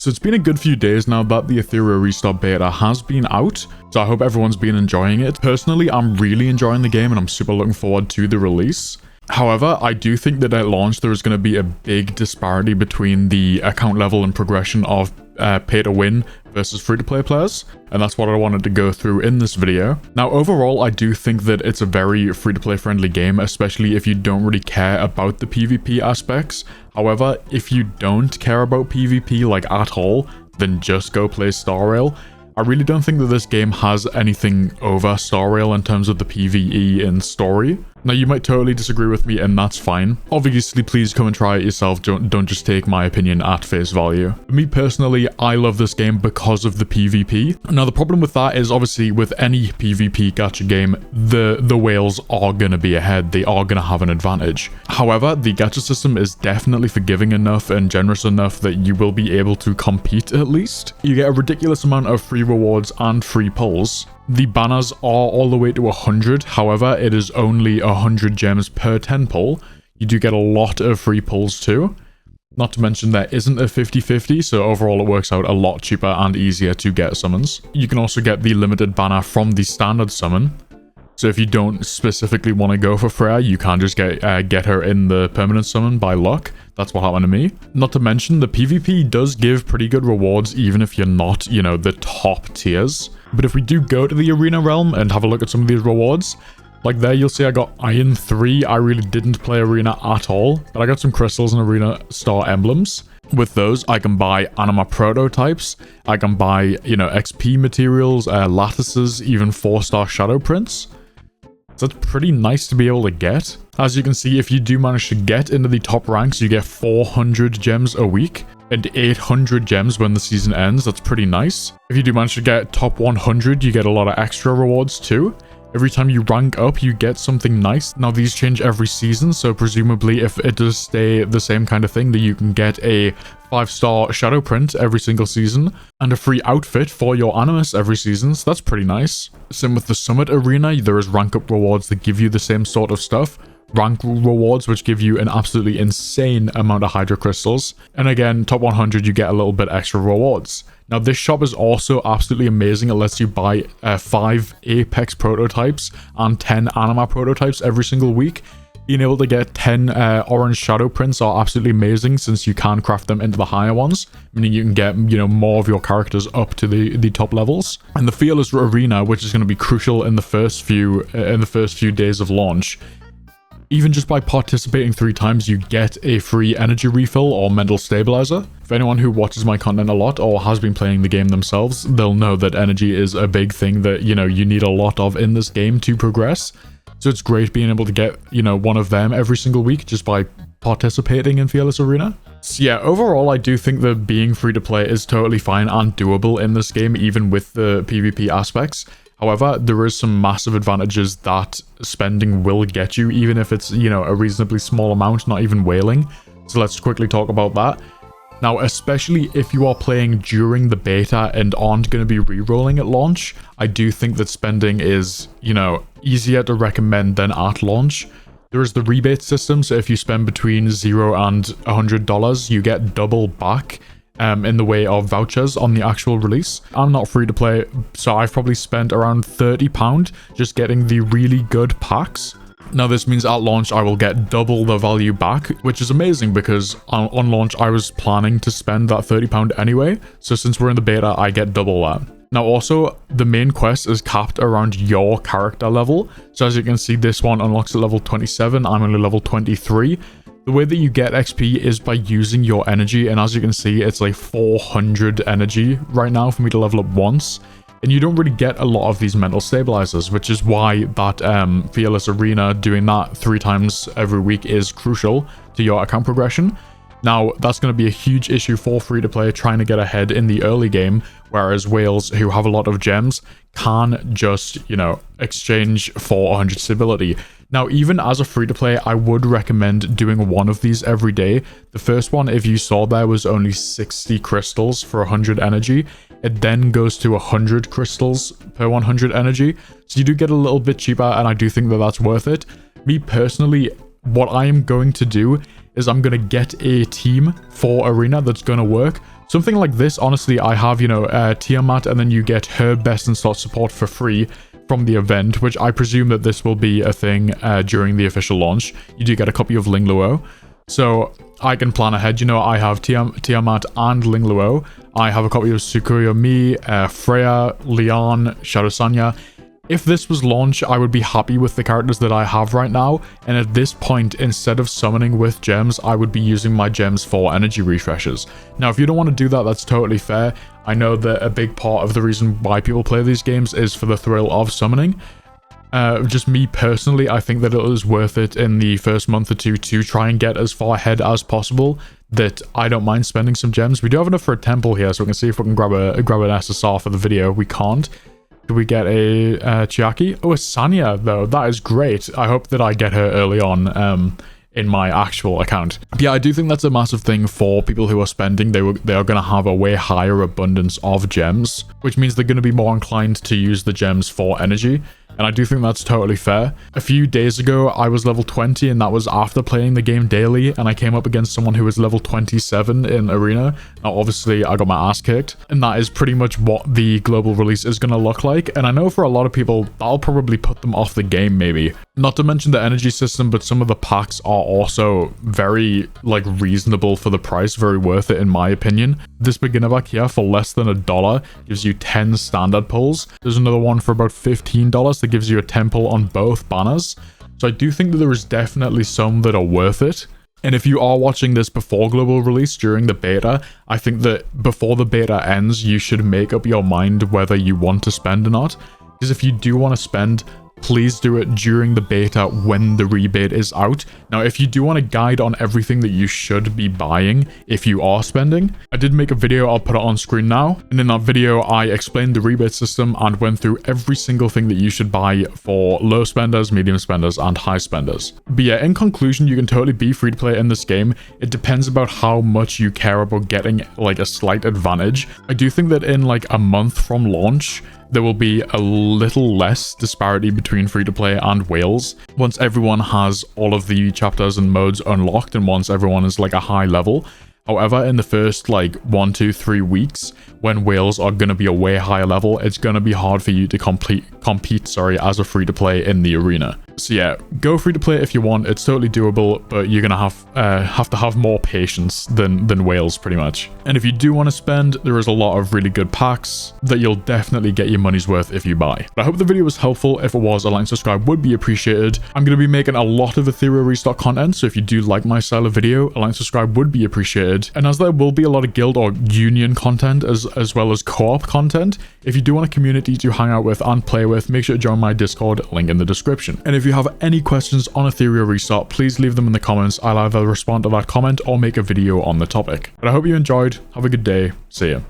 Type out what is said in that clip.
So it's been a good few days now that the Etheria Restart beta has been out, so I hope everyone's been enjoying it. Personally, I'm really enjoying the game and I'm super looking forward to the release. However, I do think that at launch there is going to be a big disparity between the account level and progression of pay to win versus free to play players, and that's what I wanted to go through in this video. Now overall, I do think that it's a very free to play friendly game, especially if you don't really care about the PvP aspects. However, if you don't care about PvP like at all, then just go play Star Rail. I really don't think that this game has anything over Star Rail in terms of the PvE and story. Now, you might totally disagree with me, and that's fine. Obviously, please come and try it yourself. Don't just take my opinion at face value. For me personally, I love this game because of the PvP. Now, the problem with that is obviously with any PvP gacha game, the whales are going to be ahead. They are going to have an advantage. However, the gacha system is definitely forgiving enough and generous enough that you will be able to compete at least. You get a ridiculous amount of free rewards and free pulls. The banners are all the way to 100, however, it is only 100 gems per 10 pull. You do get a lot of free pulls too. Not to mention there isn't a 50-50, so overall it works out a lot cheaper and easier to get summons. You can also get the limited banner from the standard summon. So if you don't specifically want to go for Freya, you can just get her in the permanent summon by luck. That's what happened to me. Not to mention, the PvP does give pretty good rewards, even if you're not, you know, the top tiers. But if we do go to the arena realm and have a look at some of these rewards, like there you'll see I got Iron 3. I really didn't play arena at all, but I got some crystals and arena star emblems. With those, I can buy anima prototypes, I can buy, you know, XP materials, lattices, even 4-star shadow prints. So that's pretty nice to be able to get. As you can see, if you do manage to get into the top ranks, you get 400 gems a week and 800 gems when the season ends. That's pretty nice. If you do manage to get top 100, you get a lot of extra rewards too. Every time you rank up, you get something nice. Now, these change every season, so presumably if it does stay the same kind of thing, that you can get a 5-star shadow print every single season and a free outfit for your animus every season, so that's pretty nice. Same with the summit arena, there is rank up rewards that give you the same sort of stuff. Rank rewards which give you an absolutely insane amount of hydro crystals, and again, top 100 you get a little bit extra rewards. Now, this shop is also absolutely amazing. It lets you buy 5 apex prototypes and 10 anima prototypes every single week. Being able to get 10 orange shadow prints are absolutely amazing, since you can craft them into the higher ones, meaning you can get, you know, more of your characters up to the top levels. And the fearless arena, which is going to be crucial in the first few days of launch. Even just by participating 3 times, you get a free energy refill or mental stabilizer. For anyone who watches my content a lot or has been playing the game themselves, they'll know that energy is a big thing that, you know, you need a lot of in this game to progress. So it's great being able to get, you know, one of them every single week just by participating in Fearless Arena. So yeah, overall, I do think that being free to play is totally fine and doable in this game, even with the PvP aspects. However, there is some massive advantages that spending will get you, even if it's, you know, a reasonably small amount, not even whaling. So let's quickly talk about that. Now, especially if you are playing during the beta and aren't going to be re-rolling at launch, I do think that spending is, you know, easier to recommend than at launch. There is the rebate system, so if you spend between $0 and $100, you get double back in the way of vouchers on the actual release. I'm not free to play, so I've probably spent around £30 just getting the really good packs. Now, this means at launch I will get double the value back, which is amazing because on launch I was planning to spend that £30 anyway, so since we're in the beta I get double that. Now also, the main quest is capped around your character level, so as you can see, this one unlocks at level 27, I'm only level 23. The way that you get XP is by using your energy, and as you can see, it's like 400 energy right now for me to level up once. And you don't really get a lot of these mental stabilizers, which is why that Fearless Arena, doing that 3 times every week, is crucial to your account progression. Now, that's going to be a huge issue for free-to-play trying to get ahead in the early game, whereas whales who have a lot of gems can just, you know, exchange for 100 stability. Now, even as a free-to-play, I would recommend doing one of these every day. The first one, if you saw there, was only 60 crystals for 100 energy. It then goes to 100 crystals per 100 energy. So you do get a little bit cheaper, and I do think that that's worth it. Me personally, what I am going to do is I'm going to get a team for Arena that's going to work. Something like this, honestly, I have, you know, Tiamat, and then you get her best in slot support for free from the event, which I presume that this will be a thing during the official launch. You do get a copy of Ling Luo. So I can plan ahead. You know, I have Tiamat and Ling Luo. I have a copy of Tsukuyo Mi, Freya, Leon, Shadow Sanya. If this was launched, I would be happy with the characters that I have right now. And at this point, instead of summoning with gems, I would be using my gems for energy refreshes. Now, if you don't want to do that, that's totally fair. I know that a big part of the reason why people play these games is for the thrill of summoning. Just me personally, I think that it is worth it in the first month or two to try and get as far ahead as possible, that I don't mind spending some gems. We do have enough for a temple here, so we can see if we can grab an SSR for the video. We can't. Do we get a Chiaki? Oh, a Sanya, though. That is great. I hope that I get her early on in my actual account. But yeah, I do think that's a massive thing for people who are spending. They are going to have a way higher abundance of gems, which means they're going to be more inclined to use the gems for energy. And I do think that's totally fair. A few days ago, I was level 20, and that was after playing the game daily, and I came up against someone who was level 27 in Arena. Now, obviously, I got my ass kicked, and that is pretty much what the global release is going to look like. And I know for a lot of people, that'll probably put them off the game, maybe. Not to mention the energy system, but some of the packs are also very, like, reasonable for the price, very worth it, in my opinion. This beginner pack here for less than $1 gives you 10 standard pulls. There's another one for about $15 that gives you a temple on both banners. So I do think that there is definitely some that are worth it. And if you are watching this before global release during the beta, I think that before the beta ends, you should make up your mind whether you want to spend or not. Because if you do want to spend, please do it during the beta when the rebate is out. Now, if you do want a guide on everything that you should be buying if you are spending, I did make a video, I'll put it on screen now. And in that video, I explained the rebate system and went through every single thing that you should buy for low spenders, medium spenders, and high spenders. But yeah, in conclusion, you can totally be free to play in this game. It depends about how much you care about getting like a slight advantage. I do think that in like a month from launch, there will be a little less disparity between free-to-play and whales once everyone has all of the chapters and modes unlocked and once everyone is like a high level. However, in the first like 1, 2, 3 weeks, when whales are going to be a way higher level, it's going to be hard for you to compete as a free-to-play in the arena. So yeah, go free-to-play if you want. It's totally doable, but you're going to have more patience than whales, pretty much. And if you do want to spend, there is a lot of really good packs that you'll definitely get your money's worth if you buy. But I hope the video was helpful. If it was, a like and subscribe would be appreciated. I'm going to be making a lot of Etheria restock content, so if you do like my style of video, a like and subscribe would be appreciated. And as there will be a lot of guild or union content as well as co-op content, if you do want a community to hang out with and play with, make sure to join my Discord, link in the description. And if you have any questions on Etheria Restart, please leave them in the comments. I'll either respond to that comment or make a video on the topic. But I hope you enjoyed. Have a good day. See ya.